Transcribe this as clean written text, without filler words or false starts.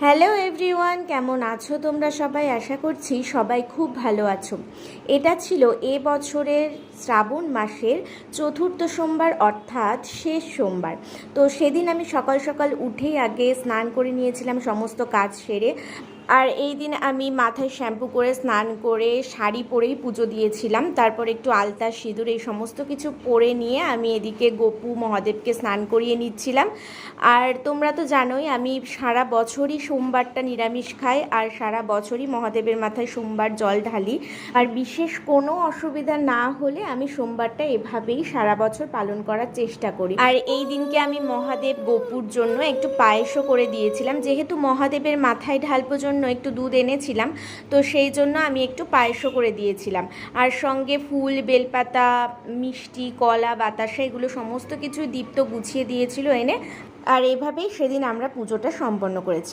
Hello everyone, কেমন আছো তোমরা সবাই? আশা করছি সবাই খুব ভালো আছো। এটা ছিল বছরের শ্রাবণ মাসের চতুর্থ সোমবার, অর্থাৎ শেষ সোমবার। তো সেদিন আমি সকাল সকাল উঠেই আগে স্নান করে নিয়েছিলাম, সমস্ত কাজ সেরে। আর এই দিন আমি মাথায় শ্যাম্পু করে স্নান করে শাড়ি পরেই পুজো দিয়েছিলাম। তারপর একটু আলতা সিঁদুর এই সমস্ত কিছু পরে নিয়ে আমি এদিকে গোপু মহাদেবকে স্নান করিয়ে নিচ্ছিলাম। আর তোমরা তো জানোই আমি সারা বছরই সোমবারটা নিরামিষ খাই, আর সারা বছরই মহাদেবের মাথায় সোমবার জল ঢালি। আর বিশেষ কোনো অসুবিধা না হলে আমি সোমবারটা এভাবেই সারা বছর পালন করার চেষ্টা করি। আর এই দিনকে আমি মহাদেব গোপুর জন্য একটু পায়েসও করে দিয়েছিলাম, যেহেতু মহাদেবের মাথায় ঢালবো জন্য একটু দুধ এনেছিলাম, তো সেই জন্য আমি একটু পায়েসও করে দিয়েছিলাম। আর সঙ্গে ফুল, বেলপাতা, মিষ্টি, কলা, বাতাসা এগুলো সমস্ত কিছু দীপ্ত গুছিয়ে দিয়েছিল এনে। আর এইভাবেই সেদিন আমরা পুজোটা সম্পন্ন করেছি।